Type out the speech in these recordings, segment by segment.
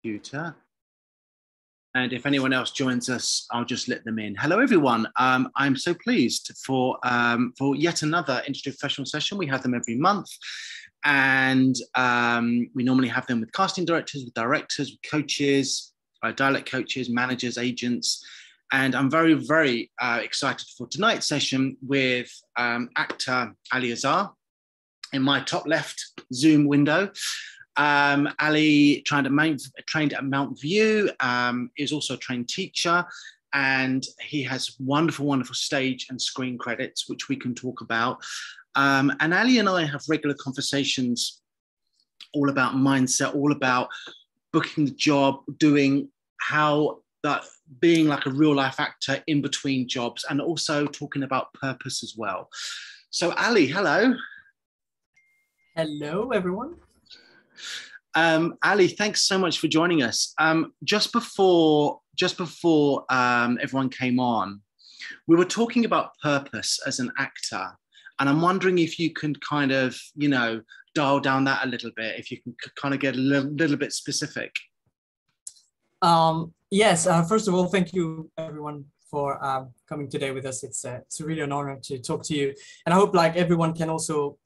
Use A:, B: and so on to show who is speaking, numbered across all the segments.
A: computer. And if anyone else joins us, I'll just let them in. Hello, everyone. I'm so pleased for yet another Industry Professional session. We have them every month. And we normally have them with casting directors, with directors, with coaches, dialect coaches, managers, agents. And I'm very, very excited for tonight's session with actor Ali Azhar in my top left Zoom window. Ali trained at Mount View, is also a trained teacher, and he has wonderful, wonderful stage and screen credits, which we can talk about. And Ali and I have regular conversations all about mindset, all about booking the job, doing how that being like a real life actor in between jobs, and also talking about purpose as well. So Ali, hello.
B: Hello, everyone.
A: Ali, thanks so much for joining us. Just before everyone came on, we were talking about purpose as an actor, and I'm wondering if you can kind of, dial down that a little bit, if you can kind of get a little bit specific.
B: Yes, first of all, thank you everyone for coming today with us. It's really an honor to talk to you, and I hope like everyone can also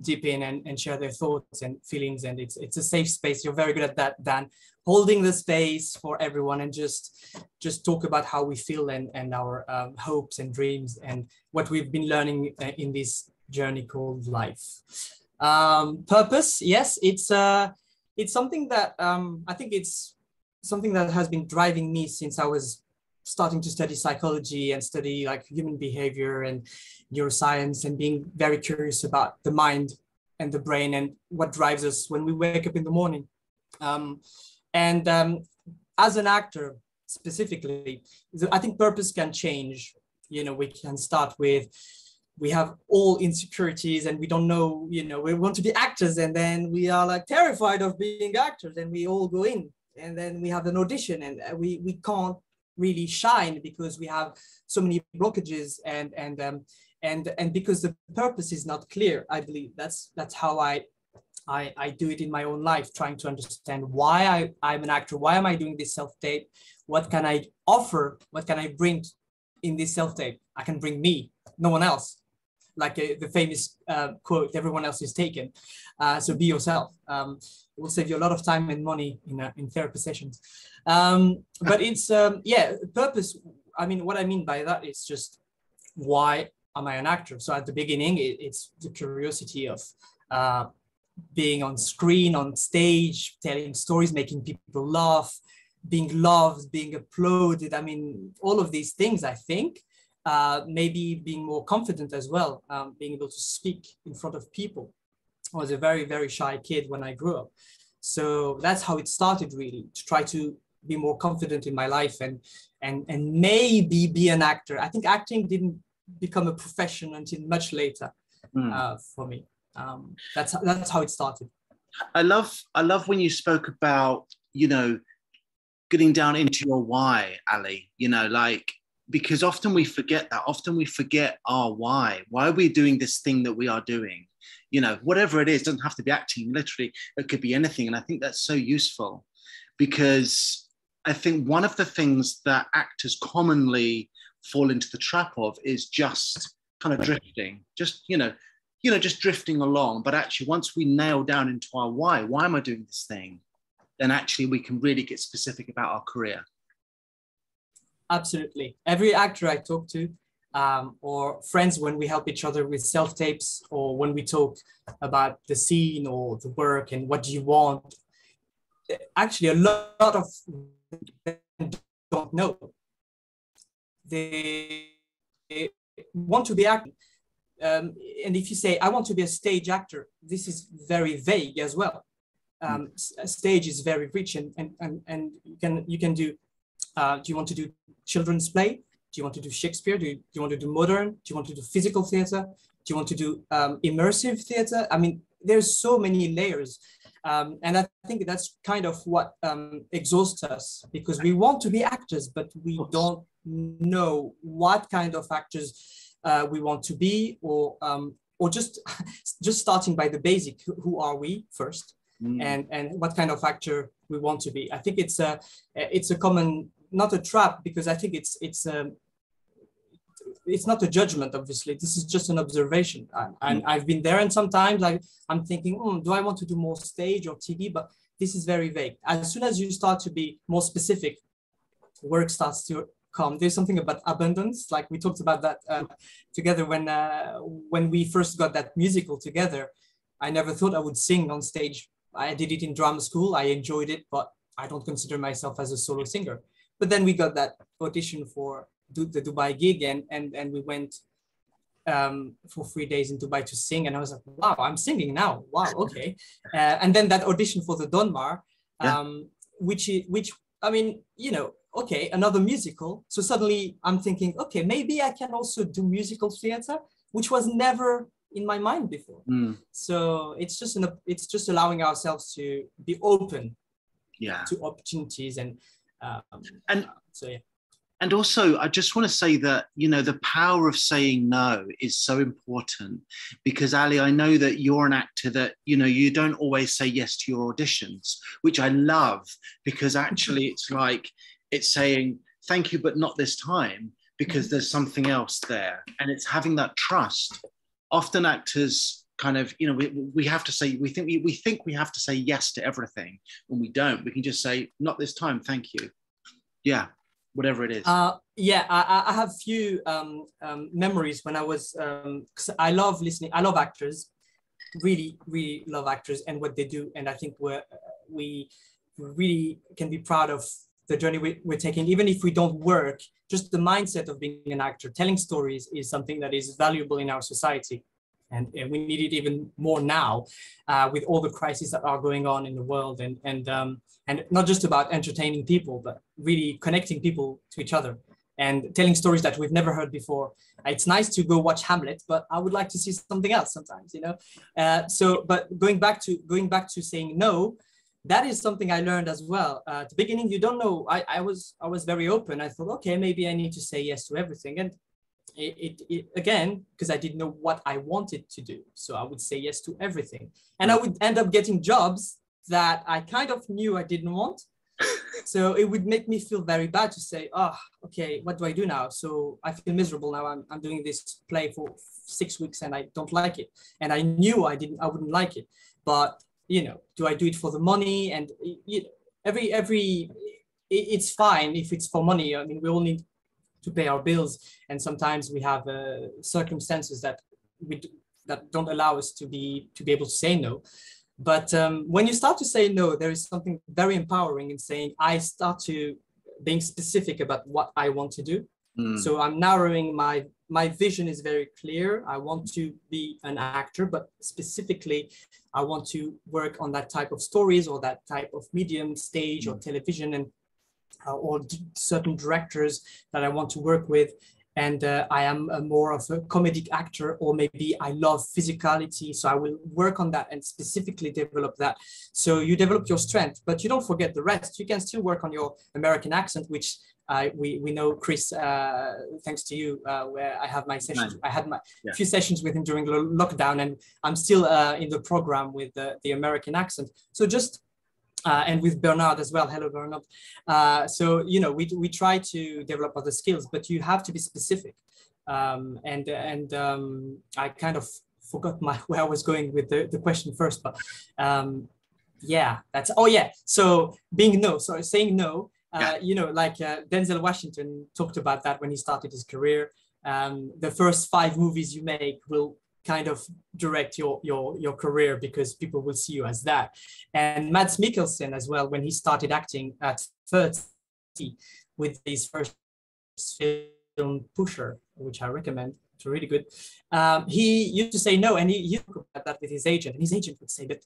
B: deep in and share their thoughts and feelings, and it's a safe space. You're very good at that, Dan, holding the space for everyone and just talk about how we feel and our hopes and dreams and what we've been learning in this journey called life. Purpose, yes, it's something that I think it's something that has been driving me since I was starting to study psychology and study like human behavior and neuroscience, and being very curious about the mind and the brain and what drives us when we wake up in the morning. As an actor specifically, I think purpose can change. We can start with, we have all insecurities and we don't know, we want to be actors, and then we are like terrified of being actors, and we all go in, and then we have an audition, and we can't really shine because we have so many blockages, and because the purpose is not clear. I believe that's how I do it in my own life, trying to understand why I'm an actor. Why am I doing this self-tape? What can I offer? What can I bring in this self-tape? I can bring me, no one else. Like the famous quote, everyone else is taken. So be yourself. It will save you a lot of time and money in therapy sessions. But it's, purpose. I mean, what I mean by that is just, why am I an actor? So at the beginning, it's the curiosity of being on screen, on stage, telling stories, making people laugh, being loved, being applauded. I mean, all of these things, I think. Maybe being more confident as well, being able to speak in front of people. I was a very, very shy kid when I grew up. So that's how it started, really, to try to be more confident in my life and maybe be an actor. I think acting didn't become a profession until much later for me. That's how it started.
A: I love when you spoke about, getting down into your why, Ali, because often we forget that. Often we forget our why. Why are we doing this thing that we are doing? Whatever it is, doesn't have to be acting. Literally, it could be anything. And I think that's so useful, because I think one of the things that actors commonly fall into the trap of is just kind of drifting, just drifting along. But actually, once we nail down into our why am I doing this thing? Then actually we can really get specific about our career.
B: Absolutely. Every actor I talk to, or friends, when we help each other with self-tapes, or when we talk about the scene or the work and what do you want, actually a lot of them don't know. They want to be acting. And if you say, I want to be a stage actor, this is very vague as well. A stage is very rich, and you can do, do you want to do children's play? Do you want to do Shakespeare? Do you want to do modern? Do you want to do physical theater? Do you want to do immersive theater? I mean, there's so many layers. And I think that's kind of what exhausts us, because we want to be actors, but we don't know what kind of actors we want to be, or just starting by the basic. Who are we first? And what kind of actor we want to be. I think it's a common, not a trap, because I think it's not a judgment, obviously. This is just an observation. And I've been there, and sometimes I'm thinking, do I want to do more stage or TV? But this is very vague. As soon as you start to be more specific, work starts to come. There's something about abundance, like we talked about that together when we first got that musical together. I never thought I would sing on stage. I did it in drama school. I enjoyed it, but I don't consider myself as a solo singer. But then we got that audition for the Dubai gig, and we went for 3 days in Dubai to sing, and I was like, wow, I'm singing now. Wow, okay. And then that audition for the Donmar, which I mean, okay, another musical. So suddenly I'm thinking, okay, maybe I can also do musical theater, which was never in my mind before. So it's just allowing ourselves to be open to opportunities, and so yeah.
A: And also, I just want to say that, the power of saying no is so important, because Ali, I know that you're an actor that, you don't always say yes to your auditions, which I love, because actually it's saying, thank you, but not this time, because there's something else there. And it's having that trust. Often actors kind of, we have to say, we think we have to say yes to everything, when we don't. We can just say, not this time, thank you. Yeah. Whatever it is.
B: I have few memories when I was, because I love listening. I love actors, really, really love actors and what they do. And I think we really can be proud of the journey we're taking, even if we don't work. Just the mindset of being an actor, telling stories, is something that is valuable in our society. And we need it even more now, with all the crises that are going on in the world, and not just about entertaining people, but really connecting people to each other and telling stories that we've never heard before. It's nice to go watch Hamlet, but I would like to see something else sometimes, But going back to saying no, that is something I learned as well. At the beginning, you don't know. I was very open. I thought, okay, maybe I need to say yes to everything, and it again, because I didn't know what I wanted to do, so I would say yes to everything, and I would end up getting jobs that I kind of knew I didn't want. So it would make me feel very bad to say, okay, what do I do now? So I feel miserable now. I'm doing this play for 6 weeks and I don't like it, and I knew I wouldn't like it. But do I do it for the money? And it's fine if it's for money. I mean, we all need to pay our bills, and sometimes we have circumstances that don't allow us to be able to say no. But when you start to say no, there is something very empowering in saying, I start to being specific about what I want to do. So I'm narrowing my vision is very clear. I want to be an actor, but specifically, I want to work on that type of stories or that type of medium, stage or television, and or certain directors that I want to work with. And I am more of a comedic actor, or maybe I love physicality. So I will work on that and specifically develop that. So you develop your strength, but you don't forget the rest. You can still work on your American accent, which we know, Chris, thanks to you, where I have my sessions. I had my few sessions with him during the lockdown, and I'm still in the program with the American accent. So just and with Bernard as well. Hello, Bernard. So, we try to develop other skills, but you have to be specific. And I kind of forgot where I was going with the question first, but so saying no, like Denzel Washington talked about that when he started his career. The first 5 movies you make will kind of direct your career, because people will see you as that. And Mads Mikkelsen as well, when he started acting at 30 with his first film Pusher, which I recommend, it's really good. He used to say no, and he talked about that with his agent, and his agent would say, but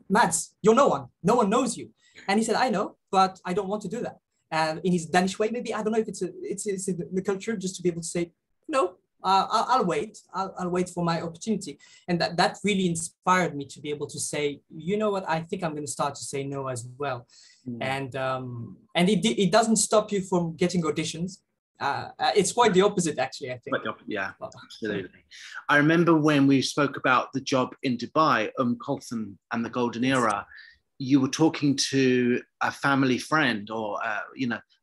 B: Mads, you're no one knows you. And he said, I know, but I don't want to do that. And in his Danish way, maybe, I don't know if it's in the culture, just to be able to say no. I'll wait. I'll wait for my opportunity, and that really inspired me to be able to say, you know what, I think I'm going to start to say no as well. And it doesn't stop you from getting auditions. It's quite the opposite, actually, I think.
A: Yeah, absolutely. I remember when we spoke about the job in Dubai, Kulthum and the Golden Era. you were talking to a family friend or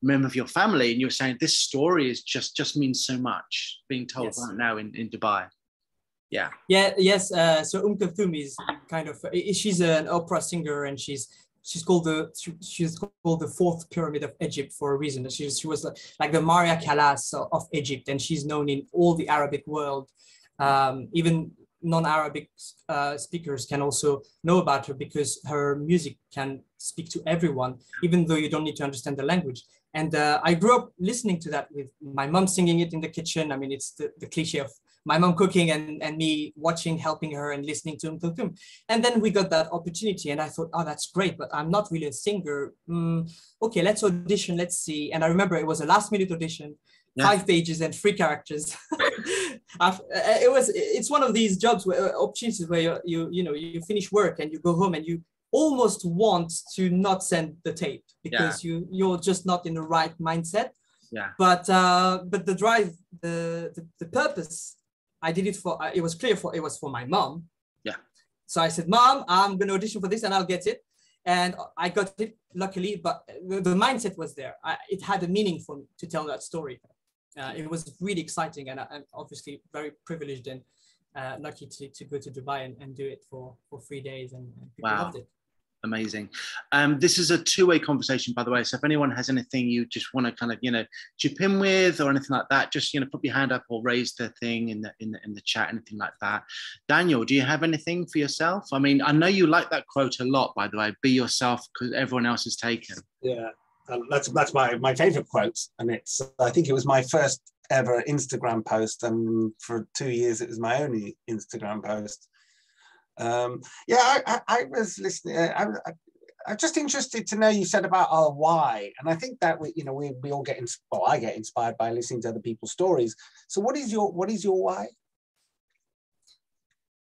A: member of your family, and you were saying this story is just means so much being told
B: Yes.
A: right now in Dubai. Yeah.
B: Yes. So Kulthum is kind of, she's an opera singer, and she's called the fourth pyramid of Egypt for a reason. She was like the Maria Callas of Egypt, and she's known in all the Arabic world. Even non-Arabic speakers can also know about her because her music can speak to everyone, even though you don't need to understand the language. And I grew up listening to that with my mom singing it in the kitchen. I mean, it's the cliche of my mom cooking and me watching, helping her and listening to Kulthum. And then we got that opportunity, and I thought, oh, that's great, but I'm not really a singer. Okay, let's audition, let's see. And I remember it was a last minute audition. Yeah. 5 pages and 3 characters. It's one of these jobs where opportunities where you finish work and you go home and you almost want to not send the tape because you're just not in the right mindset.
A: Yeah.
B: But the drive, the purpose, I did it for. It was clear it was for my mom.
A: Yeah.
B: So I said, Mom, I'm going to audition for this and I'll get it. And I got it, luckily, but the mindset was there. It had a meaning for me to tell that story. It was really exciting, and I'm obviously very privileged and lucky to go to Dubai and do it for 3 days, and people loved it.
A: Amazing. This is a two-way conversation, by the way. So if anyone has anything you just want to kind of, chip in with or anything like that, just, put your hand up or raise the thing in the chat, anything like that. Daniel, do you have anything for yourself? I mean, I know you like that quote a lot, by the way, be yourself because everyone else is taken.
C: Yeah. That's my favorite quote, and I think it was my first ever Instagram post, and for 2 years it was my only Instagram post. I was listening. I'm just interested to know, you said about our why, and I think that we all I get inspired by listening to other people's stories. So what is your why?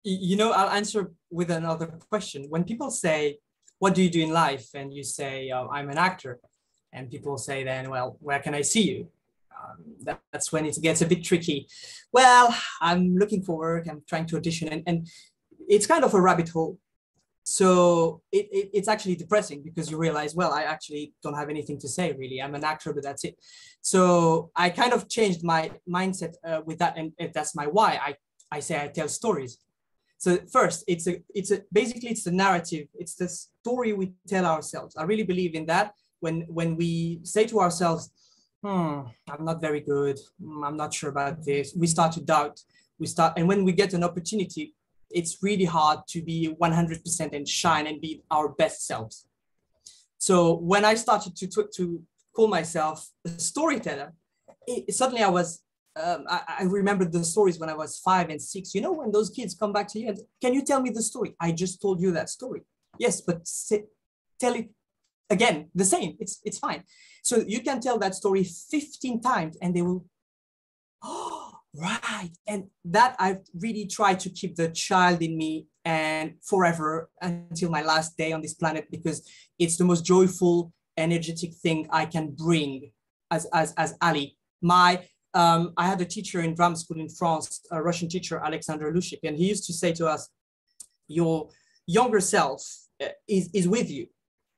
B: I'll answer with another question. When people say, what do you do in life? And you say, I'm an actor. And people say then, well, where can I see you? That's when it gets a bit tricky. Well, I'm looking for work. I'm trying to audition. And it's kind of a rabbit hole. So it's actually depressing because you realize, well, I actually don't have anything to say, really. I'm an actor, but that's it. So I kind of changed my mindset with that. And that's my why. I say I tell stories. So first, basically it's the narrative. It's the story we tell ourselves. I really believe in that. When we say to ourselves, I'm not very good, I'm not sure about this, we start to doubt. And when we get an opportunity, it's really hard to be 100% and shine and be our best selves. So when I started to call myself a storyteller, suddenly I remembered the stories when I was 5 and 6. When those kids come back to you and, can you tell me the story? I just told you that story. Yes, but tell it again, the same, it's fine. So you can tell that story 15 times and they will, oh, right. And that I've really tried to keep the child in me and forever until my last day on this planet, because it's the most joyful, energetic thing I can bring as Ali. I had a teacher in drama school in France, a Russian teacher, Alexander Lushik, and he used to say to us, your younger self is with you,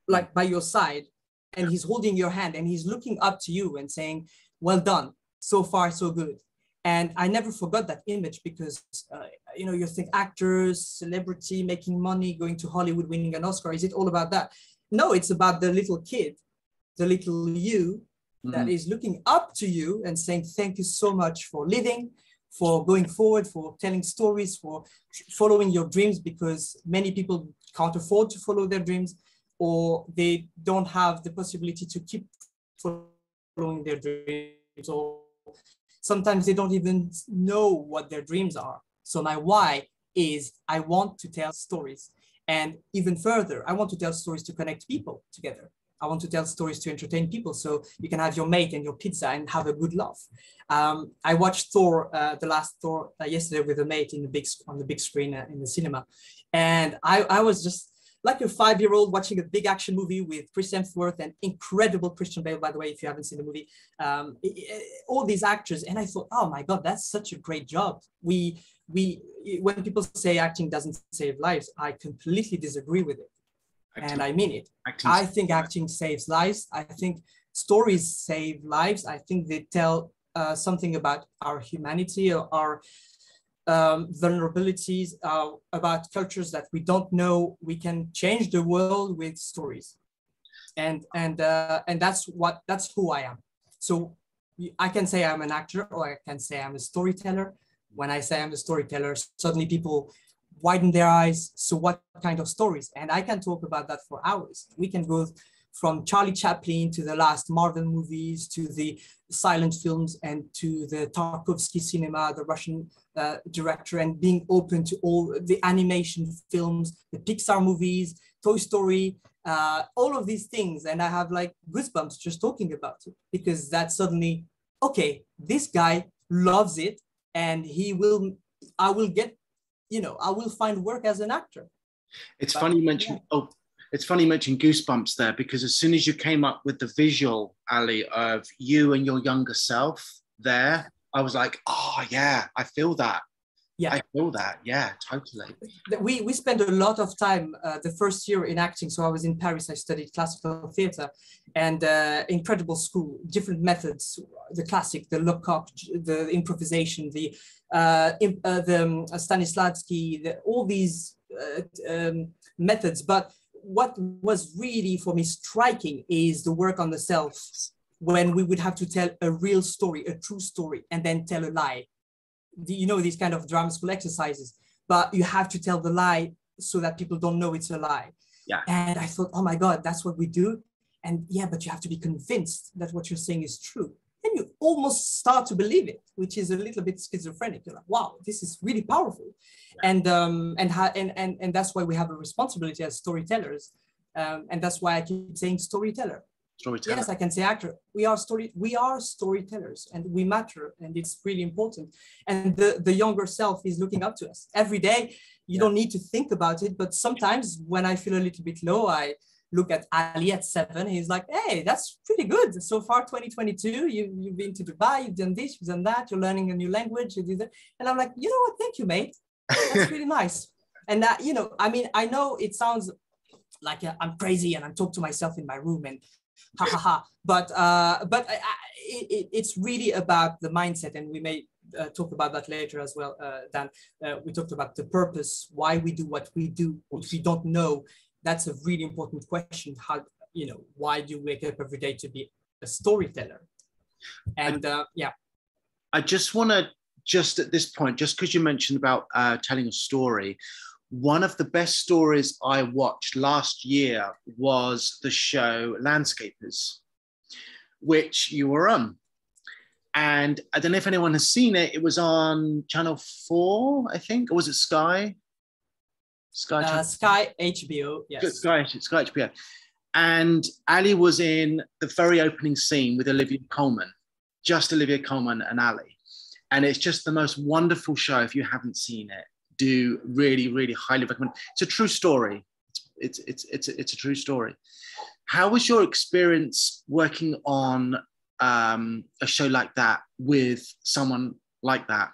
B: like by your side, and he's holding your hand and he's looking up to you and saying, well done, so far so good. And I never forgot that image because you think actors, celebrity, making money, going to Hollywood, winning an Oscar, is it all about that? No, it's about the little kid, the little you that is looking up to you and saying thank you so much for living, for going forward, for telling stories, for following your dreams, because many people can't afford to follow their dreams, or they don't have the possibility to keep following their dreams, or sometimes they don't even know what their dreams are. So my why is I want to tell stories. And even further, I want to tell stories to connect people together. I want to tell stories to entertain people, so you can have your mate and your pizza and have a good laugh. I watched Thor, the last Thor, yesterday with a mate on the big screen in the cinema. And I was just like a 5-year-old watching a big action movie with Chris Hemsworth and incredible Christian Bale, by the way, if you haven't seen the movie, all these actors. And I thought, oh my God, that's such a great job. When people say acting doesn't save lives, I completely disagree with it. and I mean it.
A: Acting.
B: I think acting saves lives. I think stories save lives. I think they tell something about our humanity, or our vulnerabilities, about cultures that we don't know. We can change the world with stories, and that's who I am. So I can say I'm an actor, or I can say I'm a storyteller. When I say I'm a storyteller, suddenly people widen their eyes. So what kind of stories? And I can talk about that for hours. We can go from Charlie Chaplin to the last Marvel movies, to the silent films, and to the Tarkovsky cinema, the Russian director, and being open to all the animation films, the Pixar movies, Toy Story, all of these things. And I have like goosebumps just talking about it, because that's suddenly, okay, this guy loves it, and I will get, I will find work as an actor.
A: It's funny you mentioned, it's funny you mentioned goosebumps there, because as soon as you came up with the visual, Ali, of you and your younger self there, I was like, oh yeah, I feel that. Yeah, I feel that. Yeah, totally.
B: We spent a lot of time the first year in acting. So I was in Paris. I studied classical theater, and incredible school, different methods, the classic, the Lecoq, the improvisation, the Stanislavski, all these methods. But what was really for me striking is the work on the self, when we would have to tell a real story, a true story, and then tell a lie. These kind of drama school exercises, but you have to tell the lie so that people don't know it's a lie.
A: Yeah.
B: And I thought, oh my God, that's what we do. And yeah, but you have to be convinced that what you're saying is true. And you almost start to believe it, which is a little bit schizophrenic. You're like, wow, this is really powerful. Yeah. And that's why we have a responsibility as storytellers. And that's why I keep saying storyteller. Yes, I can say actor. We are storytellers, and we matter, and it's really important. And the younger self is looking up to us every day. You don't need to think about it, but sometimes when I feel a little bit low, I look at Ali at 7. He's like, hey, that's pretty good so far. 2022, you've been to Dubai, you've done this, you've done that, you're learning a new language, you do that. And I'm like, you know what? Thank you, mate. That's really nice. And that, I mean, I know it sounds like I'm crazy and I'm talking to myself in my room and ha ha ha, but it's really about the mindset, and we may talk about that later as well, Dan. We talked about the purpose, why we do what we do. If we don't know, that's a really important question. How, why do you wake up every day to be a storyteller? And
A: I just want to, just at this point, just because you mentioned about telling a story, one of the best stories I watched last year was the show Landscapers, which you were on. And I don't know if anyone has seen it. It was on Channel 4, I think. Or was it Sky?
B: Sky HBO, yes.
A: Sky HBO. And Ali was in the very opening scene with Olivia Colman, just Olivia Colman and Ali. And it's just the most wonderful show. If you haven't seen it, do really, really highly recommend. It's a true story. It's a true story. How was your experience working on a show like that with someone like that?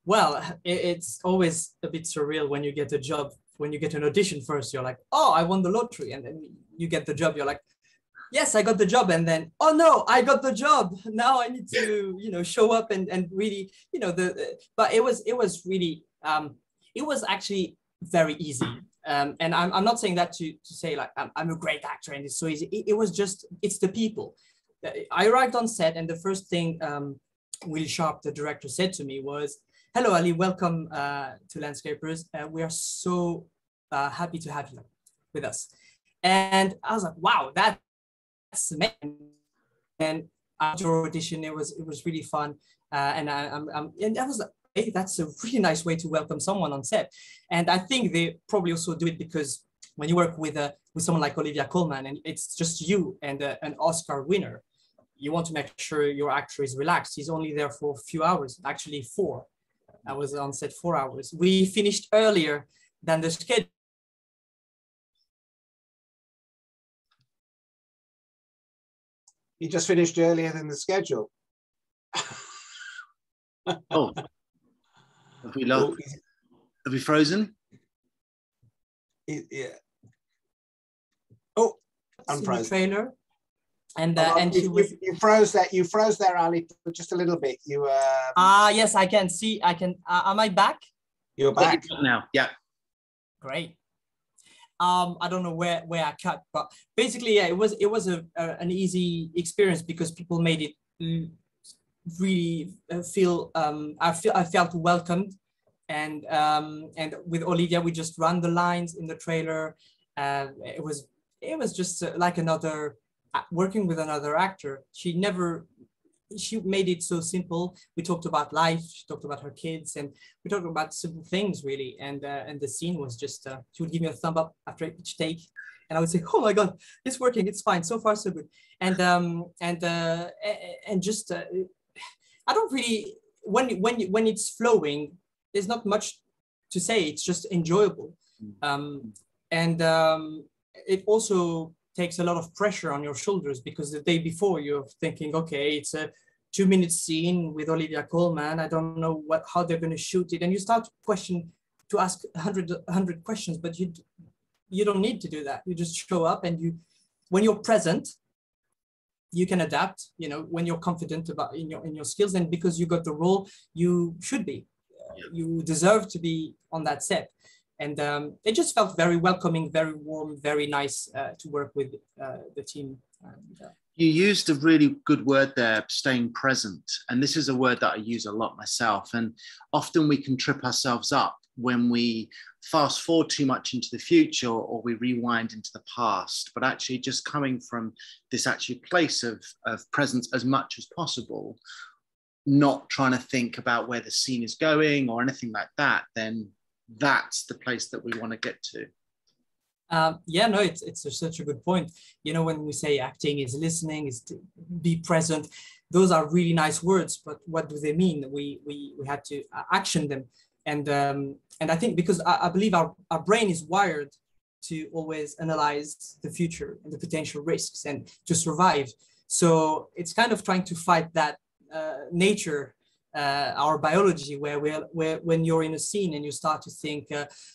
B: Well, it's always a bit surreal when you get a job. When you get an audition first, you're like, oh, I won the lottery. And then you get the job. You're like, yes, I got the job. And then, oh no, I got the job. Now I need to, show up and really, but it was really, it was actually very easy. And I'm not saying that to say like, I'm a great actor and it's so easy. It was just, it's the people. I arrived on set, and the first thing Will Sharp, the director, said to me was, hello, Ali, welcome to Landscapers. We are so happy to have you with us. And I was like, wow, that's amazing. And after audition, it was really fun. And I was like, hey, that's a really nice way to welcome someone on set. And I think they probably also do it because when you work with someone like Olivia Colman, and it's just you and an Oscar winner, you want to make sure your actor is relaxed. He's only there for a few hours, actually 4. I was on set 4 hours. We finished earlier than the schedule.
C: You just finished earlier than the schedule.
A: Oh, have we lost? Have we frozen?
C: Yeah. Oh,
B: unfroze. Trailer. And she
C: was. You froze that. You froze there, Ali, for just a little bit. You.
B: Yes, I can see. I can. Am I back?
C: You're back
A: now. Yeah.
B: Great. I don't know where I cut, but basically, yeah, it was an easy experience because people made it really feel. I felt welcomed, and with Olivia, we just ran the lines in the trailer. It was just like another. Working with another actor. She made it so simple. We talked about life, she talked about her kids, and we talked about simple things really. And the scene was just, she would give me a thumb up after each take. And I would say, oh my God, it's working, it's fine, so far so good. And just, I don't really, when it's flowing, there's not much to say, it's just enjoyable. It also takes a lot of pressure on your shoulders because the day before you're thinking, okay, it's a 2-minute scene with Olivia Colman. I don't know how they're going to shoot it. And you start to ask 100 questions, but you don't need to do that. You just show up and when you're present, you can adapt, when you're confident about in your skills, and because you got the role, you should be, you deserve to be on that set. And it just felt very welcoming, very warm, very nice to work with the team.
A: You used a really good word there, staying present. And this is a word that I use a lot myself. And often we can trip ourselves up when we fast forward too much into the future or we rewind into the past. But actually just coming from this actually place of presence as much as possible, not trying to think about where the scene is going or anything like that, then that's the place that we want to get to.
B: It's such a good point. When we say acting is listening, is to be present, those are really nice words, but what do they mean? We had to action them. And I think because I believe our brain is wired to always analyze the future and the potential risks and to survive. So it's kind of trying to fight that nature, our biology, where when you're in a scene and you start to think,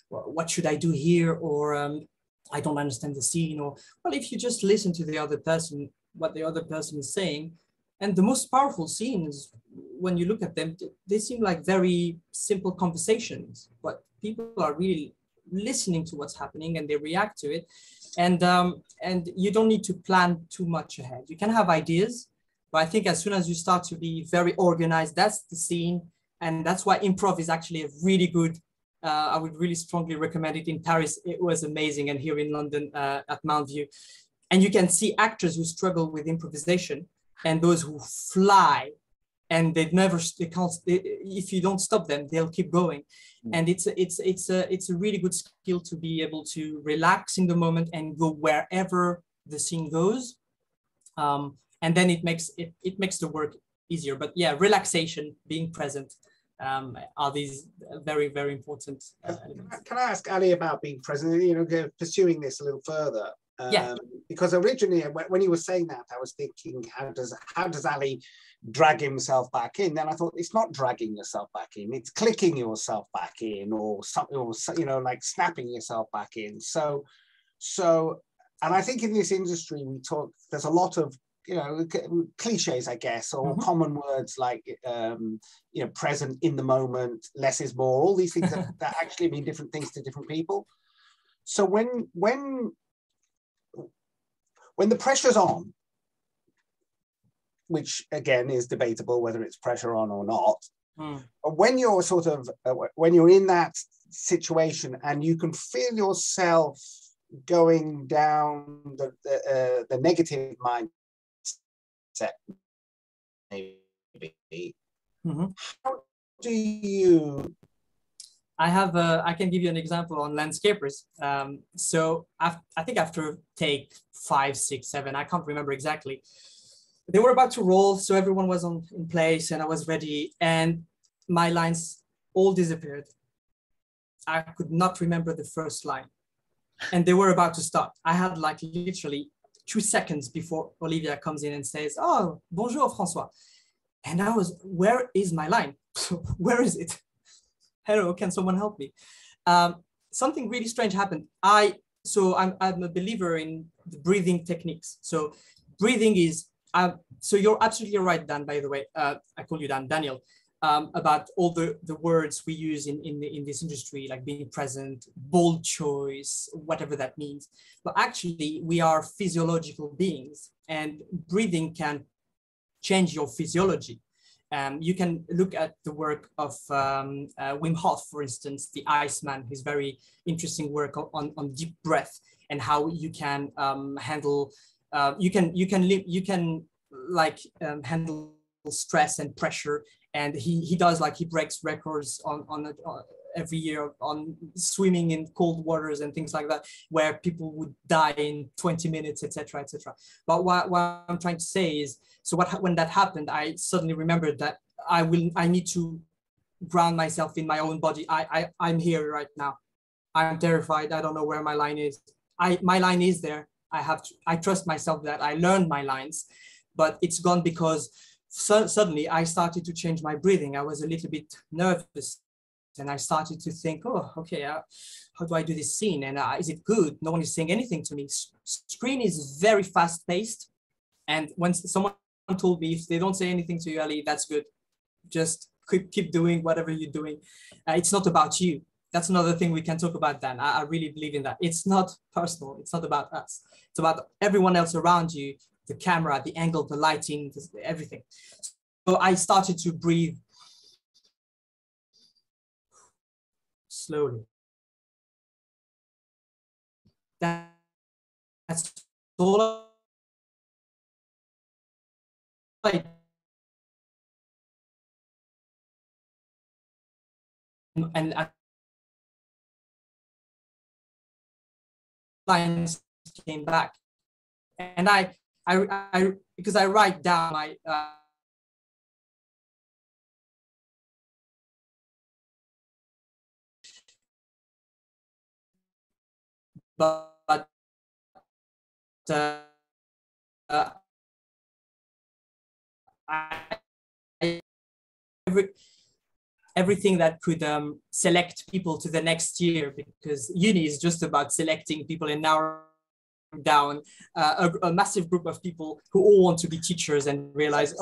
B: what should I do here? Or I don't understand the scene. Or, well, if you just listen to the other person, what the other person is saying. And the most powerful scenes, when you look at them, they seem like very simple conversations, but people are really listening to what's happening and they react to it. And you don't need to plan too much ahead. You can have ideas, but I think as soon as you start to be very organized, that's the scene. And that's why improv is actually a really good, I would really strongly recommend it. In Paris, it was amazing. And here in London at Mount View. And you can see actors who struggle with improvisation and those who fly, and they can't, if you don't stop them, they'll keep going. And it's a really good skill to be able to relax in the moment and go wherever the scene goes. And then it makes the work easier. But yeah, relaxation, being present, are these very, very important elements.
C: Can I ask Ali about being present, pursuing this a little further? Because originally when he was saying that, I was thinking, how does Ali drag himself back in? Then I thought, it's not dragging yourself back in, it's clicking yourself back in, or something, or like snapping yourself back in. So and I think in this industry there's a lot of cliches, I guess, or common words like present, in the moment, less is more, all these things that actually mean different things to different people. So when the pressure's on, which again is debatable whether it's pressure on or not, but when you're when you're in that situation and you can feel yourself going down the negative mindset, maybe, how do you?
B: I can give you an example on landscapers. So I think after take 5, 6, 7, I can't remember exactly, they were about to roll. So everyone was in place and I was ready and my lines all disappeared. I could not remember the first line and they were about to start. I had like literally 2 seconds before Olivia comes in and says, "Oh, bonjour, François." And I was, where is my line? Where is it? Hello, can someone help me? something really strange happened. I'm a believer in the breathing techniques. So breathing is, so you're absolutely right, Dan, by the way. I call you Dan, Daniel, about all the words we use in this industry, like being present, bold choice, whatever that means. But actually, we are physiological beings, and breathing can change your physiology. You can look at the work of Wim Hof, for instance, the Iceman, his very interesting work on deep breath and how you can handle, handle stress and pressure. And he breaks records on every year on swimming in cold waters and things like that, where people would die in 20 minutes, etc., etc. But what I'm trying to say is, so when that happened, I suddenly remembered that I need to ground myself in my own body. I'm here right now. I'm terrified. I don't know where my line is. My line is there. I trust myself that I learned my lines, but it's gone because suddenly I started to change my breathing. I was a little bit nervous. And I started to think, oh, okay, how do I do this scene? And is it good? No one is saying anything to me. Screen is very fast paced. And when someone told me, if they don't say anything to you, Ali, that's good. Just keep doing whatever you're doing. It's not about you. That's another thing we can talk about, Dan. I really believe in that. It's not personal. It's not about us. It's about everyone else around you, the camera, the angle, the lighting, everything. So I started to breathe slowly. That's all I, and lines came back, and I because I write down my but everything that could select people to the next year, because uni is just about selecting people and narrowing down a massive group of people who all want to be teachers and realize,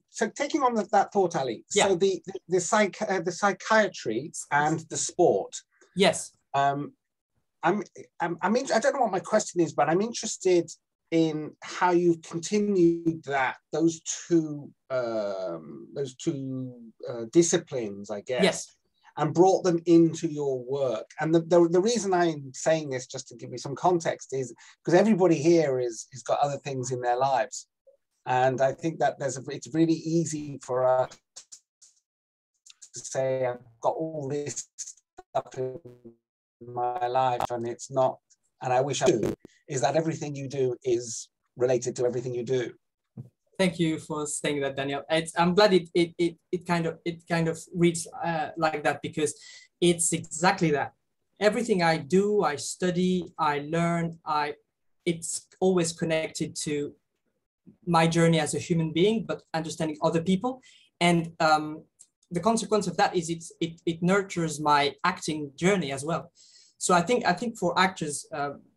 C: so taking on that thought, Ali.
B: Yeah.
C: So the psychiatry and the sport.
B: Yes.
C: I don't know what my question is, but I'm interested in how you've continued those two disciplines, I guess,
B: yes,
C: and brought them into your work. And the reason I'm saying this, just to give you some context, is because everybody here has got other things in their lives, and I think that it's really easy for us to say, I've got all this stuff in my life and it's not, and I wish I do, is that everything you do is related to everything you do.
B: Thank you for saying that, Daniel. I'm glad it kind of reads like that, because it's exactly that. Everything I do, I study, I learn, it's always connected to my journey as a human being, but understanding other people. And the consequence of that is it nurtures my acting journey as well. So I think for actors,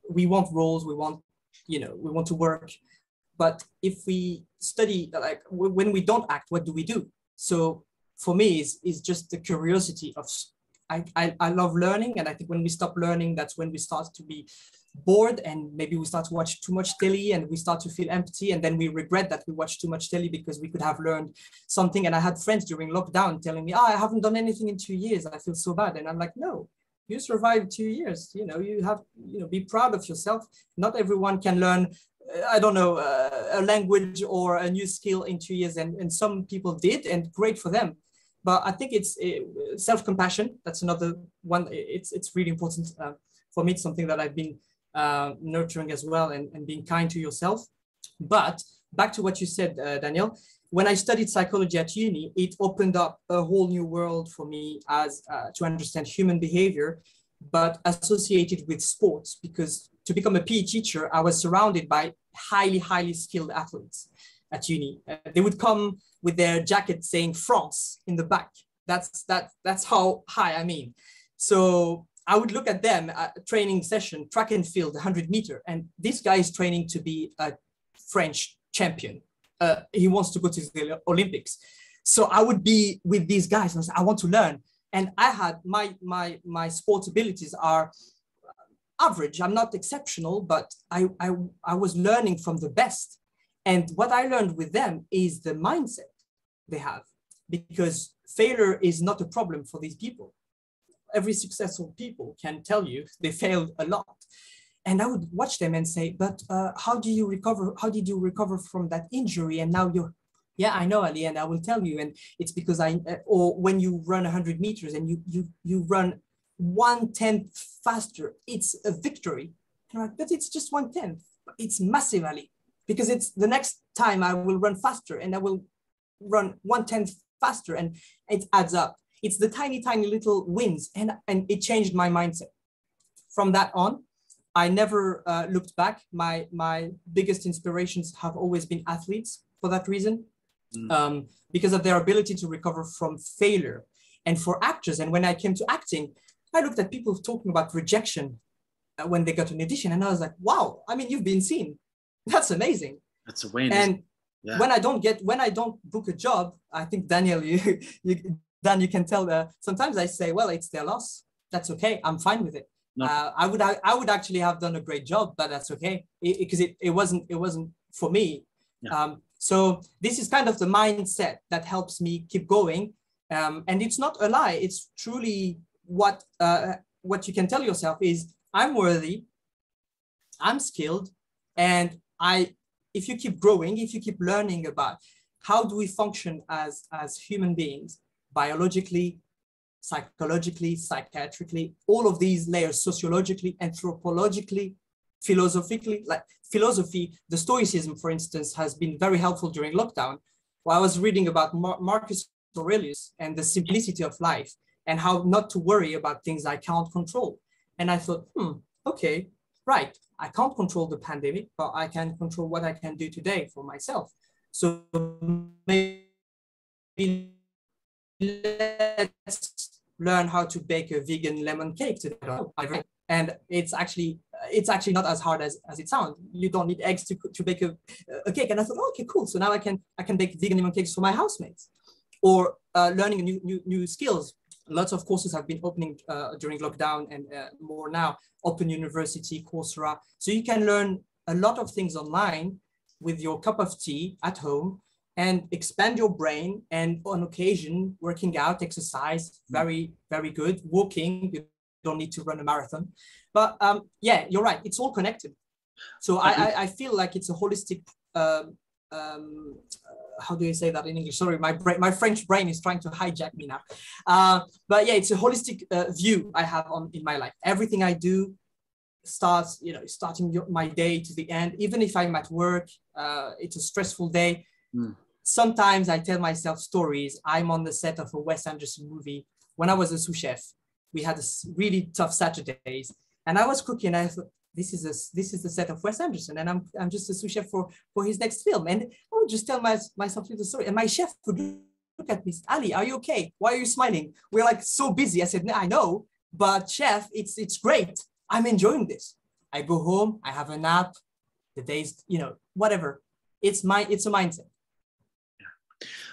B: we want roles, we want to work. But if we study, like when we don't act, what do we do? So for me, is just the curiosity of, I love learning. And I think when we stop learning, that's when we start to be bored, and maybe we start to watch too much telly and we start to feel empty. And then we regret that we watched too much telly because we could have learned something. And I had friends during lockdown telling me, I haven't done anything in 2 years. I feel so bad. And I'm like, no, you survived 2 years. You have, be proud of yourself. Not everyone can learn, I don't know, a language or a new skill in 2 years. And some people did, and great for them. But I think it's self-compassion. That's another one. It's really important for me. It's something that I've been nurturing as well, and being kind to yourself. But back to what you said, Daniel, when I studied psychology at uni, it opened up a whole new world for me as to understand human behavior, but associated with sports, because to become a PE teacher, I was surrounded by highly, highly skilled athletes at uni. They would come with their jacket saying France in the back. That's how high, I mean. So I would look at them training session, track and field, 100-meter, and this guy is training to be a French champion. He wants to go to the Olympics. So I would be with these guys and I said, I want to learn. And I had my sports abilities are average. I'm not exceptional, but I was learning from the best. And what I learned with them is the mindset they have, because failure is not a problem for these people. Every successful people can tell you they failed a lot. And I would watch them and say, but how do you recover? How did you recover from that injury? And now you're, yeah, I know, Ali, and I will tell you. And it's because or when you run 100 meters and you run 1/10 faster, it's a victory. But it's just 1/10. It's massive, Ali, because it's the next time I will run faster and I will run 1/10 faster, and it adds up. It's the tiny, tiny little wins, and it changed my mindset. From that on, I never looked back. My biggest inspirations have always been athletes for that reason, because of their ability to recover from failure. And for actors, and when I came to acting, I looked at people talking about rejection when they got an audition, and I was like, wow, I mean, you've been seen. That's amazing.
A: That's a win.
B: And
A: yeah.
B: when I don't book a job, I think, Daniel, Dan, you can tell sometimes I say, well, it's their loss. That's okay. I'm fine with it.
A: No.
B: I would actually have done a great job, but that's okay, because it wasn't for me. Yeah. So this is kind of the mindset that helps me keep going. And it's not a lie. It's truly what you can tell yourself is, I'm worthy, I'm skilled, and if you keep growing, if you keep learning about how do we function as human beings, biologically, psychologically, psychiatrically, all of these layers, sociologically, anthropologically, philosophically, like philosophy, the Stoicism, for instance, has been very helpful during lockdown. Well, I was reading about Marcus Aurelius and the simplicity of life and how not to worry about things I can't control. And I thought, okay, right. I can't control the pandemic, but I can control what I can do today for myself. So maybe let's learn how to bake a vegan lemon cake today. And it's actually not as hard as it sounds. You don't need eggs to bake a cake. And I thought, okay, cool. So now I can bake vegan lemon cakes for my housemates, or learning new skills. Lots of courses have been opening during lockdown, and more now, Open University, Coursera. So you can learn a lot of things online with your cup of tea at home and expand your brain. And on occasion, working out, exercise, very, very good. Walking, you don't need to run a marathon. But yeah, you're right. It's all connected. So I feel like it's a holistic, how do you say that in English? Sorry, my French brain is trying to hijack me now. But yeah, it's a holistic view I have in my life. Everything I do starts, starting my day to the end. Even if I'm at work, it's a stressful day. Sometimes I tell myself stories. I'm on the set of a Wes Anderson movie. When I was a sous chef, we had really tough Saturdays, and I was cooking. I thought, this is the set of Wes Anderson, and I'm just a sous chef for his next film. And I would just tell myself the story, and my chef would look at me, Ali, are you okay? Why are you smiling? We're like so busy. I said, I know, but chef, it's great. I'm enjoying this. I go home, I have a nap. The day's, whatever. It's a mindset.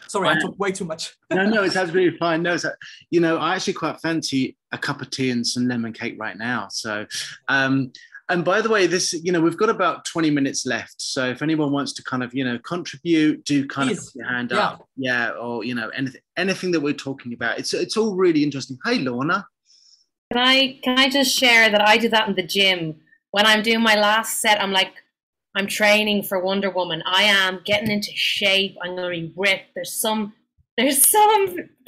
B: Sorry, I talked way too much.
A: No, it's absolutely fine. No, I actually quite fancy a cup of tea and some lemon cake right now. So, and by the way, this, we've got about 20 minutes left. So if anyone wants to kind of, contribute, do kind of put your hand up. Yeah. Or, anything that we're talking about. It's all really interesting. Hey, Lorna.
D: Can I just share that I do that in the gym? When I'm doing my last set, I'm training for Wonder Woman. I am getting into shape. I'm going to be ripped. There's some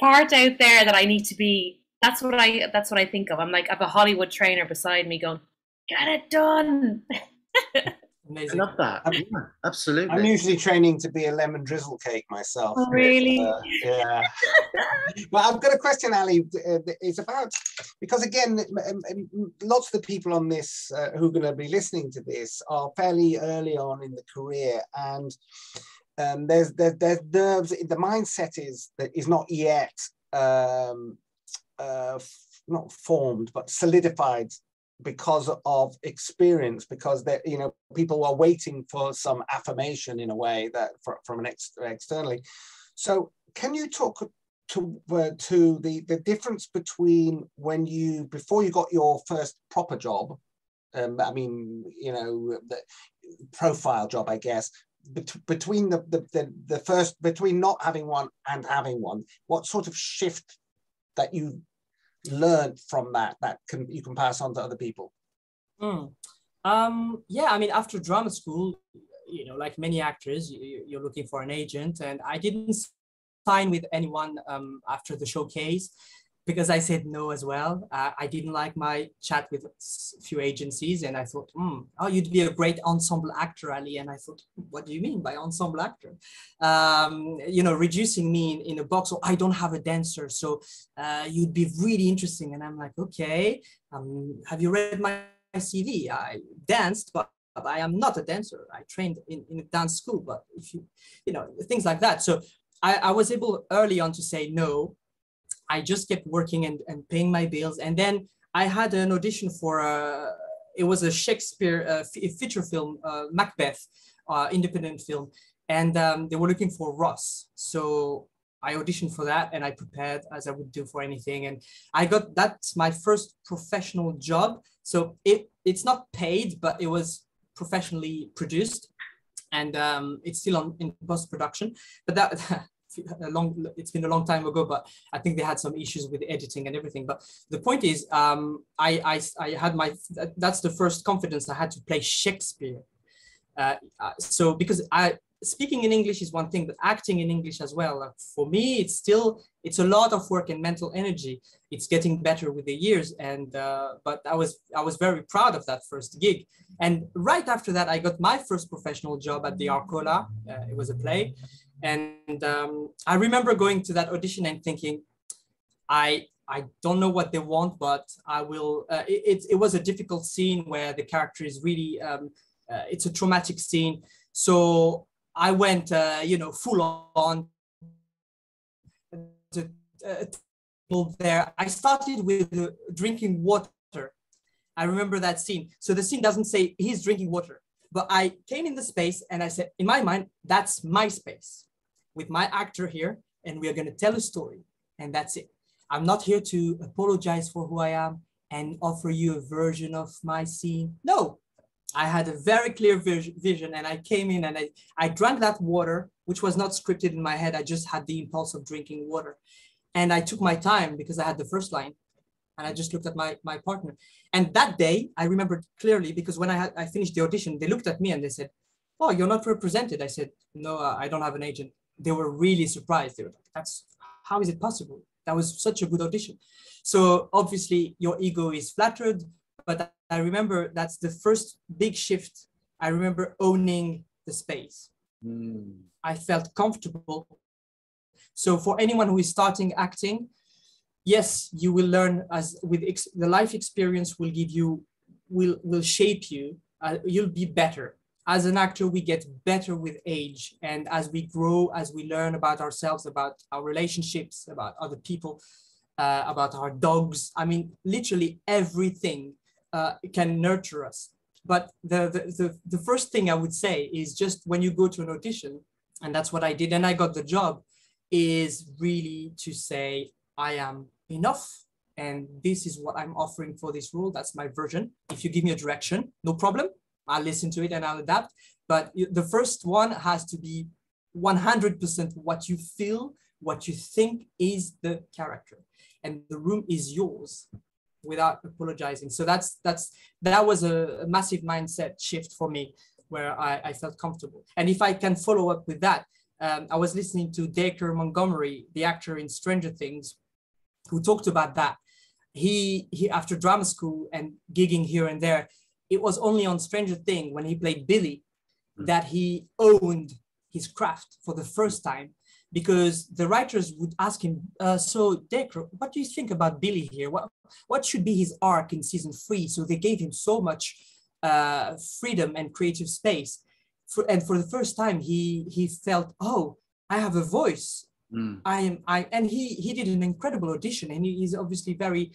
D: part out there that I need to be. That's what I think of. I'm like, I have a Hollywood trainer beside me going, get it done.
B: Amazing.
A: I love that. Yeah, absolutely.
C: I'm usually training to be a lemon drizzle cake myself.
D: Oh, really?
C: Yeah. But I've got a question, Ali. It's about, because again, lots of the people on this who are going to be listening to this are fairly early on in the career, and there's nerves. The mindset is not yet not formed, but solidified because of experience, because that, you know, people are waiting for some affirmation in a way that from externally. So can you talk to the difference between when you, before you got your first proper job, I mean, you know, the profile job, I guess, between the first, between not having one and having one, what sort of shift that you learned from that you can pass on to other people?
B: Yeah, I mean, after drama school, you know, like many actors, you're looking for an agent, and I didn't sign with anyone after the showcase because I said no as well. I didn't like my chat with a few agencies, and I thought, oh, you'd be a great ensemble actor, Ali. And I thought, what do you mean by ensemble actor? You know, reducing me in a box, or I don't have a dancer, so you'd be really interesting. And I'm like, okay, have you read my CV? I danced, but I am not a dancer. I trained in a dance school, but if you know, things like that. So I was able early on to say no. I just kept working and paying my bills. And then I had an audition for it was a Shakespeare feature film, Macbeth, independent film. And they were looking for Ross. So I auditioned for that and I prepared as I would do for anything. And I got, that's my first professional job. So it's not paid, but it was professionally produced. And it's still in post-production. But that it's been a long time ago, but I think they had some issues with editing and everything. But the point is, I had that's the first confidence I had to play Shakespeare. So because speaking in English is one thing, but acting in English as well, for me, it's a lot of work and mental energy. It's getting better with the years. And, but I was very proud of that first gig. And right after that, I got my first professional job at the Arcola. It was a play. And I remember going to that audition and thinking, I don't know what they want, but I will. It was a difficult scene where the character is really, it's a traumatic scene. So I went, you know, full on there. I started with drinking water. I remember that scene. So the scene doesn't say he's drinking water, but I came in the space and I said, in my mind, that's my space with my actor here, and we are going to tell a story, and that's it. I'm not here to apologize for who I am and offer you a version of my scene. No, I had a very clear vision, and I came in and I drank that water, which was not scripted in my head. I just had the impulse of drinking water. And I took my time because I had the first line, and I just looked at my partner. And that day, I remember clearly, because when I finished the audition, they looked at me and they said, oh, you're not represented. I said, no, I don't have an agent. They were really surprised. They were like, how is it possible? That was such a good audition. So obviously your ego is flattered, but I remember that's the first big shift. I remember owning the space. I felt comfortable. So for anyone who is starting acting, yes, you will learn the life experience will give you, will shape you. You'll be better. As an actor, we get better with age. And as we grow, as we learn about ourselves, about our relationships, about other people, about our dogs, I mean, literally everything can nurture us. But the first thing I would say is just when you go to an audition, and that's what I did, and I got the job, is really to say, I am enough, and this is what I'm offering for this role. That's my version. If you give me a direction, no problem. I'll listen to it and I'll adapt. But the first one has to be 100% what you feel, what you think is the character. And the room is yours without apologizing. So that was a massive mindset shift for me, where I felt comfortable. And if I can follow up with that, I was listening to Dacre Montgomery, the actor in Stranger Things, who talked about that. He after drama school and gigging here and there, it was only on Stranger Things when he played Billy that he owned his craft for the first time, because the writers would ask him, so Dacre, what do you think about Billy here? What should be his arc in season 3? So they gave him so much freedom and creative space. And for the first time, he felt, oh, I have a voice. And he did an incredible audition, and he's obviously very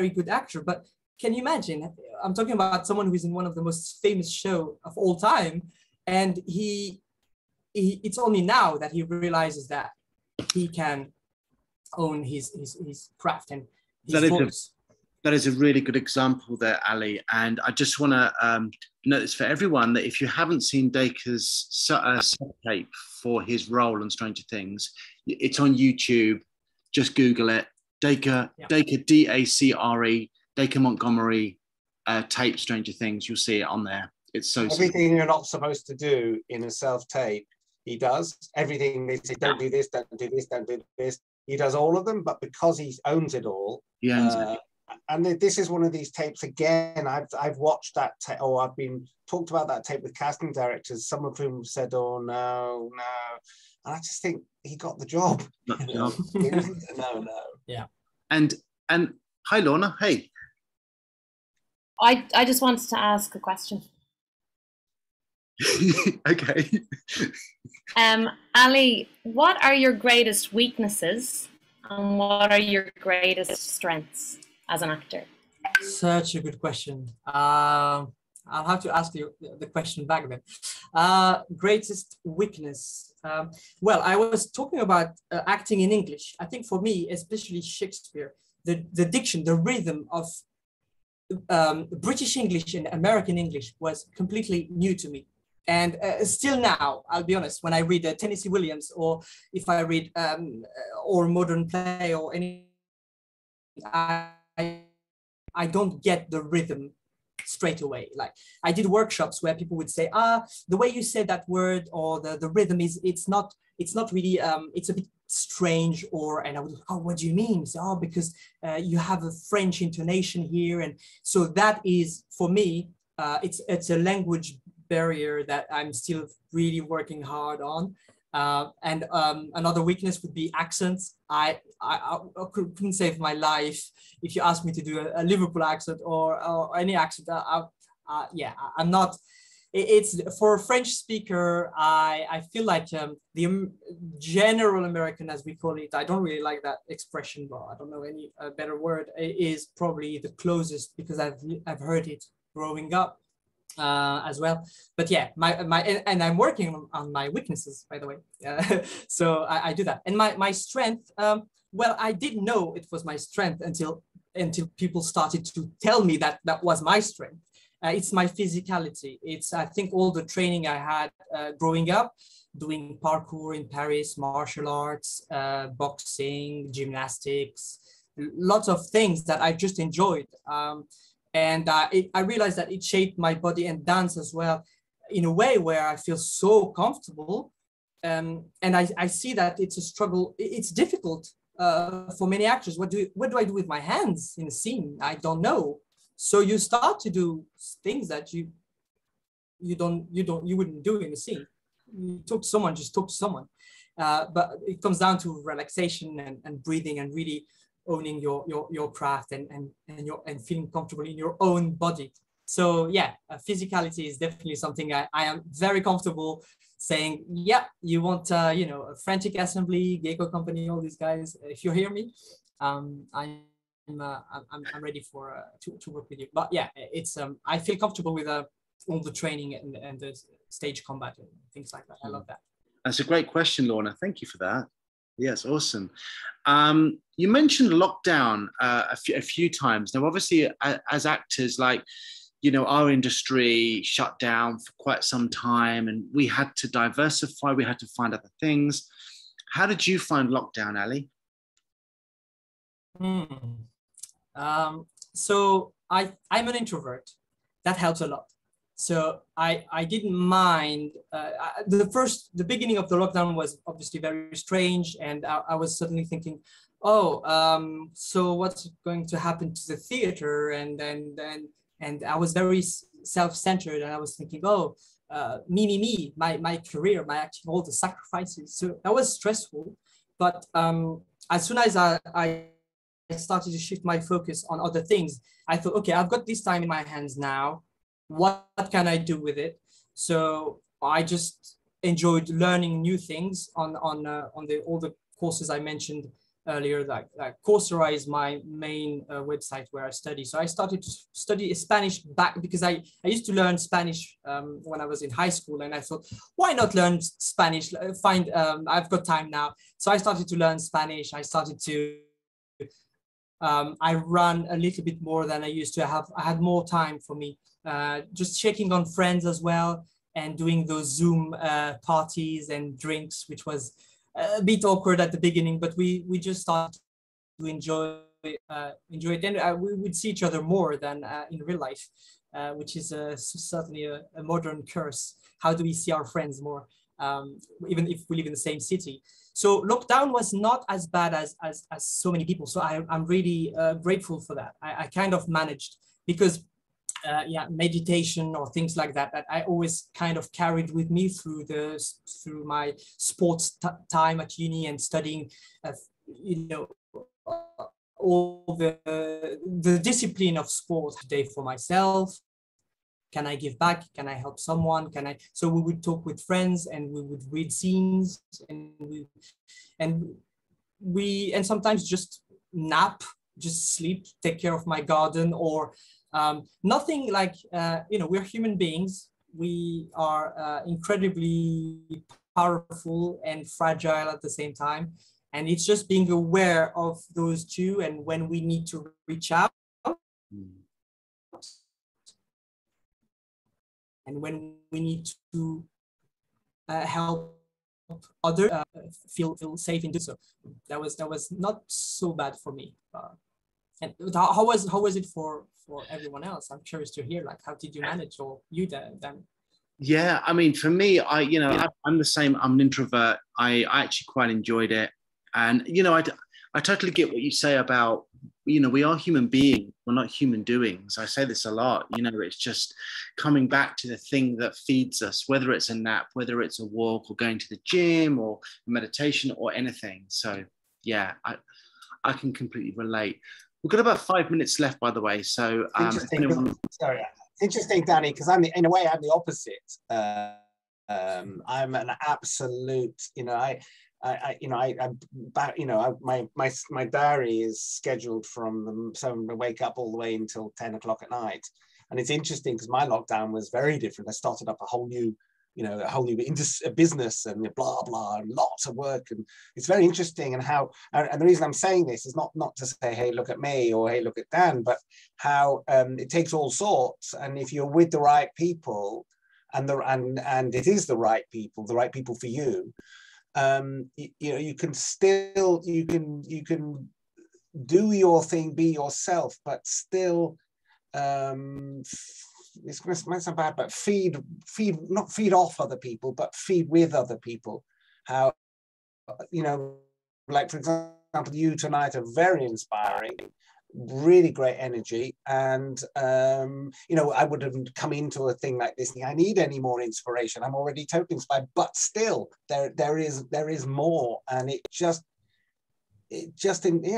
B: good actor. But can you imagine? I'm talking about someone who's in one of the most famous show of all time, and it's only now that he realizes that he can own his craft and his voice.
A: That is a really good example there, Ali. And I just want to note this for everyone, that if you haven't seen Dacre's tape for his role on Stranger Things, it's on YouTube. Just Google it. Dacre, D-A-C-R-E, Dacre Montgomery tape Stranger Things. You'll see it on there. It's so
C: everything you're not supposed to do in a self-tape, he does. Everything they say, don't do this, don't do this, don't do this. He does all of them, but because he owns it all, and this is one of these tapes again. I've watched that tape, or I've been talked about that tape with casting directors, some of whom said, "Oh no," and I just think he got the job. No.
B: Yeah.
A: And hi, Lorna. Hey.
D: I just wanted to ask a question.
A: Okay.
D: Ali, what are your greatest weaknesses and what are your greatest strengths as an actor?
B: Such a good question. I'll have to ask you the question back then. Greatest weakness. Well, I was talking about acting in English. I think for me, especially Shakespeare, the diction, the rhythm of British English and American English was completely new to me. And still now, I'll be honest, when I read Tennessee Williams, or if I read or modern play or any, I don't get the rhythm straight away. Like I did workshops where people would say, the way you said that word or the rhythm is, it's not really, it's a bit strange, and I would, what do you mean? So, because you have a French intonation here. And so that is, for me, it's a language barrier that I'm still really working hard on. And another weakness would be accents. I couldn't save my life if you asked me to do a Liverpool accent or any accent. I'm not. It's for a French speaker. I feel like the general American, as we call it, I don't really like that expression, but I don't know any better word, is probably the closest, because I've heard it growing up. As well, but yeah, and I'm working on my weaknesses, by the way. So I do that. And my strength, well, I didn't know it was my strength until people started to tell me that was my strength. It's my physicality. It's, I think, all the training I had growing up, doing parkour in Paris, martial arts, boxing, gymnastics, lots of things that I just enjoyed. And I realized that it shaped my body, and dance as well, in a way where I feel so comfortable. And I see that it's a struggle. It's difficult for many actors. What do I do with my hands in a scene? I don't know. So you start to do things that you wouldn't do in a scene. You talk to someone, just talk to someone. But it comes down to relaxation and breathing, and really owning your craft and feeling comfortable in your own body. So yeah, physicality is definitely something I am very comfortable saying. Yeah, you want a Frantic Assembly, Gecko Company, all these guys. If you hear me, I'm ready for to work with you. But yeah, it's I feel comfortable with all the training and the stage combat and things like that. I love that.
A: That's a great question, Lorna. Thank you for that. Yes, awesome. You mentioned lockdown a few times. Now, obviously, as actors, like, our industry shut down for quite some time, and we had to diversify. We had to find other things. How did you find lockdown, Ali?
B: So I'm an introvert. That helps a lot. So I didn't mind. The beginning of the lockdown was obviously very strange, and I was suddenly thinking, so what's going to happen to the theater? And I was very self-centered, and I was thinking, me, my career, my acting, all the sacrifices. So that was stressful. But as soon as I started to shift my focus on other things, I thought, okay, I've got this time in my hands now. What can I do with it? So I just enjoyed learning new things on all the courses I mentioned earlier, like Coursera is my main website where I study. So I started to study Spanish back because I used to learn Spanish when I was in high school, and I thought, why not learn Spanish? I've got time now. So I started to learn Spanish. I started to I run a little bit more than I used to have. I had more time for me, just checking on friends as well, and doing those Zoom parties and drinks, which was a bit awkward at the beginning, but we just started to enjoy it. And we would see each other more than in real life, which is certainly a modern curse. How do we see our friends more, even if we live in the same city? So lockdown was not as bad as so many people. So I'm really grateful for that. I kind of managed, because meditation or things like that I always kind of carried with me through my sports time at uni and studying, all the discipline of sport today for myself. Can I give back? Can I help someone? So we would talk with friends and we would read scenes and sometimes just nap, just sleep, take care of my garden, or nothing like, we're human beings. We are incredibly powerful and fragile at the same time. And it's just being aware of those two and when we need to reach out. And when we need to help others feel safe in doing so. That was not so bad for me. And how was it for everyone else? I'm curious to hear, like, how did you manage, or you then?
A: Yeah, I mean, for me, I'm the same. I'm an introvert. I actually quite enjoyed it, and I totally get what you say about, we are human beings. We're not human doings. I say this a lot. It's just coming back to the thing that feeds us, whether it's a nap, whether it's a walk, or going to the gym, or meditation, or anything. So yeah, I can completely relate. We've got about 5 minutes left, by the way. So
C: sorry, it's interesting, Danny, because in a way I'm the opposite. I'm an absolute, my diary is scheduled so I wake up all the way until 10 o'clock at night. And it's interesting because my lockdown was very different. I started up a whole new business and blah, blah, and lots of work. And it's very interesting. And the reason I'm saying this is not to say, hey, look at me, or hey, look at Dan, but how it takes all sorts. And if you're with the right people, and it is the right people for you, you can do your thing, be yourself, but still, it's going to sound bad, but not feed off other people, but feed with other people. How, like, for example, you tonight are very inspiring, really great energy. And, I wouldn't come into a thing like this. I need any more inspiration. I'm already totally inspired, but still there is more. And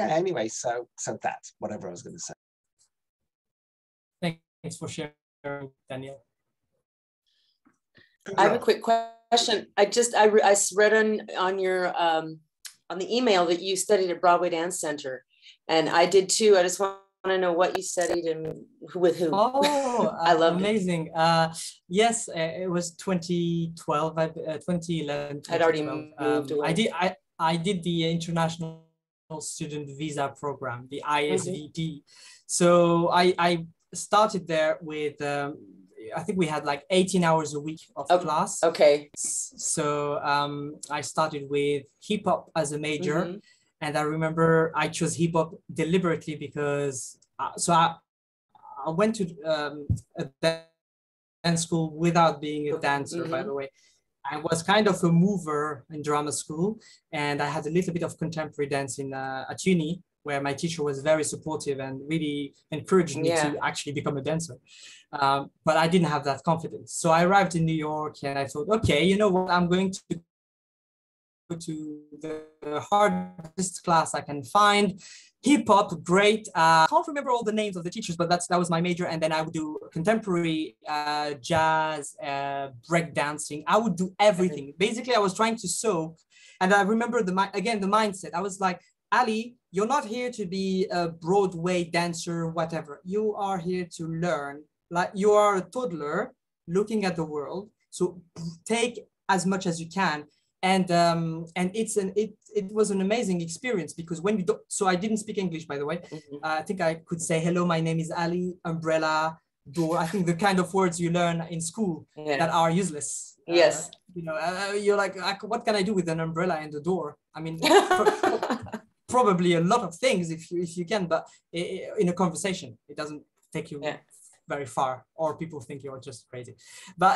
C: anyway, so that's whatever I was going to say.
B: Thanks for sharing, Daniel.
E: I have a quick question. I read on your on the email that you studied at Broadway Dance Center, and I did too. I just want to know what you studied and with who.
B: Oh,
E: I love
B: amazing. Yes, it was 2012, 2011.
E: I'd already moved away.
B: I did the International Student Visa Program, the ISVP. So I started there with, I think we had like 18 hours a week of class.
E: Okay.
B: So I started with hip hop as a major. And I remember I chose hip hop deliberately because, I went to a dance school without being a dancer, by the way. I was kind of a mover in drama school, and I had a little bit of contemporary dance at uni, where my teacher was very supportive and really encouraged me to actually become a dancer. But I didn't have that confidence. So I arrived in New York and I thought, okay, you know what, I'm going to to the hardest class I can find. Hip hop, great. I can't remember all the names of the teachers, but that was my major. And then I would do contemporary, jazz, break dancing. I would do everything. Basically, I was trying to soak. And I remember the mindset. I was like, Ali, you're not here to be a Broadway dancer, whatever. You are here to learn. Like, you are a toddler looking at the world. So take as much as you can. And it was an amazing experience, because when you so I didn't speak English, by the way. I think I could say, hello, my name is Ali, umbrella, door. I think the kind of words you learn in school that are useless.
E: Yes.
B: You're like, what can I do with an umbrella and a door? I mean, probably a lot of things if you can, but in a conversation, it doesn't take you very far, or people think you're just crazy. But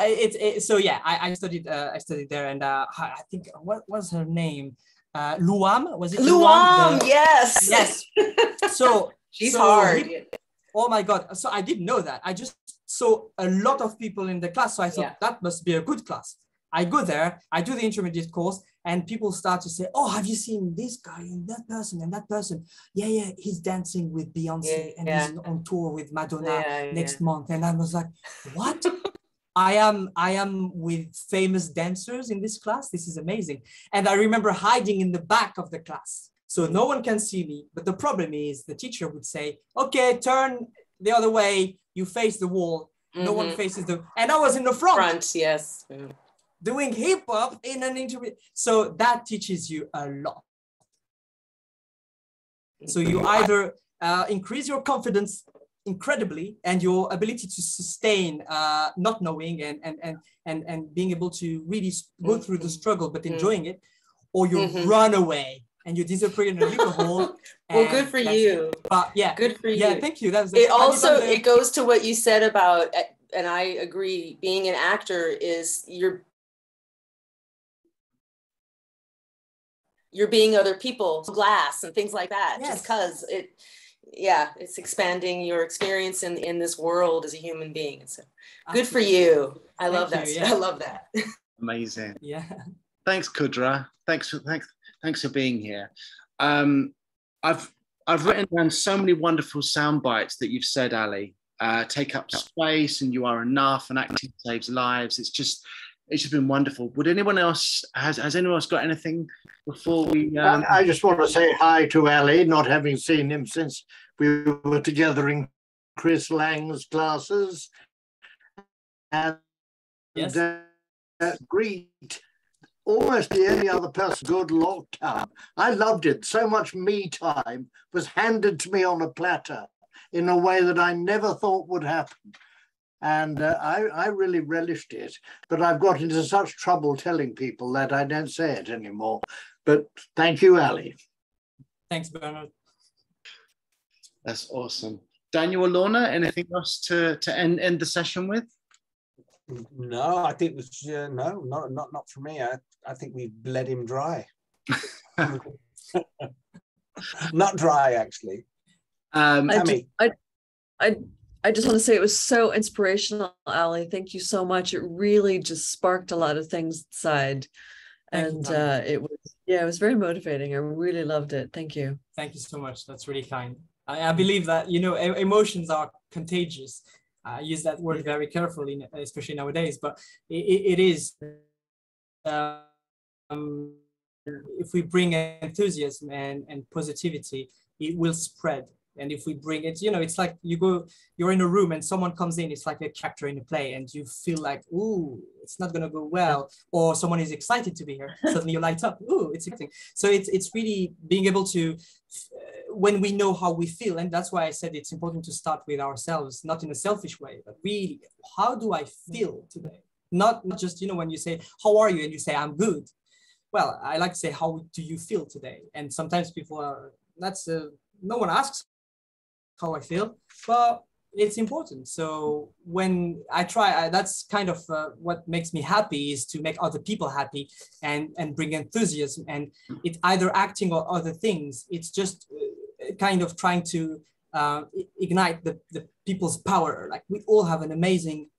B: so yeah, I studied there, and I think, what was her name? Luam, was it?
E: Luam, yes.
B: Yes. So
E: she's hard.
B: Oh my God. So I didn't know that. I just saw a lot of people in the class. So I thought that must be a good class. I go there, I do the intermediate course, and people start to say, oh, have you seen this guy and that person and that person? Yeah, he's dancing with Beyonce and he's on tour with Madonna next month. And I was like, what? I am with famous dancers in this class. This is amazing. And I remember hiding in the back of the class, so no one can see me. But the problem is, the teacher would say, okay, turn the other way, you face the wall. No one faces and I was in the front.
E: Yes.
B: Doing hip hop in an interview. So that teaches you a lot. So you either increase your confidence incredibly, and your ability to sustain not knowing and being able to really go through the struggle but enjoying it, or you run away and you disappear in a liquor hole.
E: Well, good for you.
B: But yeah,
E: good for you.
B: Yeah, thank you.
E: It goes to what you said about, and I agree, being an actor is you're being other people's glass and things like that. Just because it's expanding your experience in this world as a human being. So good for you. I love that. I love that.
A: Amazing.
B: Yeah.
A: Thanks, Kudra. Thanks for being here. I've written down so many wonderful sound bites that you've said, Ali. Take up space, and you are enough, and acting saves lives. It's just been wonderful. Would anyone else has anyone else got anything before we?
F: I just want to say hi to Ali, not having seen him since we were together in Chris Lang's classes, and greet almost the only other person good lockdown. I loved it. So much me time was handed to me on a platter in a way that I never thought would happen. And I really relished it, but I've got into such trouble telling people that I don't say it anymore. But thank you, Ali.
B: Thanks, Bernard.
A: That's awesome. Daniel or Lorna, anything else to end the session with?
C: No, I think it was no, not for me. I think we bled him dry. Not dry, actually.
G: I just want to say it was so inspirational, Ali. Thank you so much. It really just sparked a lot of things inside. And it was very motivating. I really loved it. Thank you.
B: Thank you so much. That's really kind. I believe that, emotions are contagious. I use that word very carefully, especially nowadays, but it is. If we bring enthusiasm and positivity, it will spread. And if we bring it, it's like you're in a room and someone comes in, it's like a character in a play, and you feel like, ooh, it's not going to go well. Or someone is excited to be here. Suddenly you light up, ooh, it's exciting. So it's really being able to, when we know how we feel, and that's why I said it's important to start with ourselves, not in a selfish way, but really, how do I feel today? Not just, when you say, how are you? And you say, I'm good. Well, I like to say, how do you feel today? And sometimes people are, no one asks how I feel, but it's important. So when I try, that's kind of what makes me happy, is to make other people happy and bring enthusiasm. And it's either acting or other things. It's just kind of trying to ignite the people's power. Like, we all have an amazing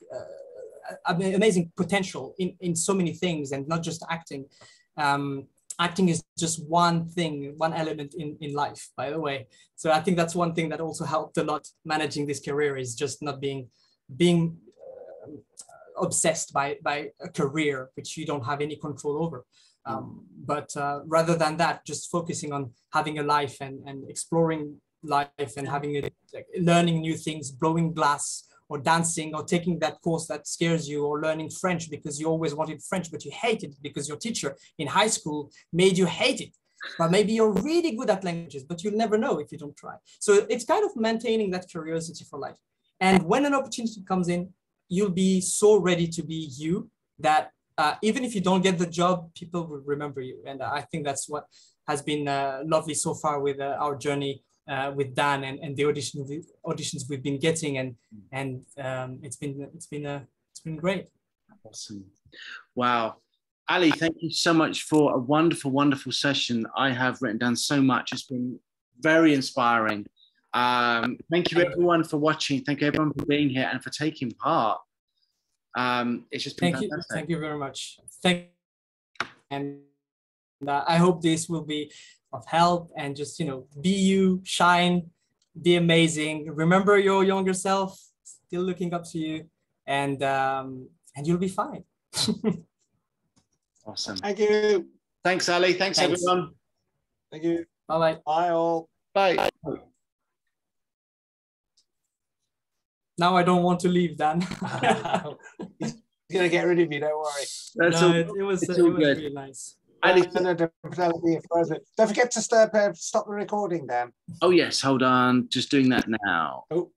B: potential in so many things, and not just acting. acting is just one thing, one element in life, by the way. So I think that's one thing that also helped a lot managing this career, is just not being obsessed by a career which you don't have any control over. But rather than that, just focusing on having a life and exploring life and having it, like, learning new things, blowing glass, or dancing, or taking that course that scares you, or learning French because you always wanted French, but you hated it because your teacher in high school made you hate it. But maybe you're really good at languages, but you'll never know if you don't try. So it's kind of maintaining that curiosity for life. And when an opportunity comes in, you'll be so ready to be you that even if you don't get the job, people will remember you. And I think that's what has been lovely so far with our journey with Dan and the auditions we've been getting, and it's been great.
A: Awesome. Wow. Ali, thank you so much for a wonderful, wonderful session. I have written down so much. It's been very inspiring. Thank you everyone for watching. Thank you everyone for being here and for taking part. It's just been fantastic.
B: Thank you very much. And I hope this will be of help, and just, be you, shine, be amazing. Remember your younger self, still looking up to you, and you'll be fine.
A: Awesome.
C: Thank you.
A: Thanks, Ali. Thanks everyone.
C: Thank you.
B: Bye-bye.
C: Bye all.
A: Bye.
B: Now I don't want to leave, Dan.
C: He's gonna get rid of you, don't worry.
B: It was really nice.
C: Ali, don't forget to stop the recording, Dan.
A: Oh yes, hold on. Just doing that now.
C: Oh.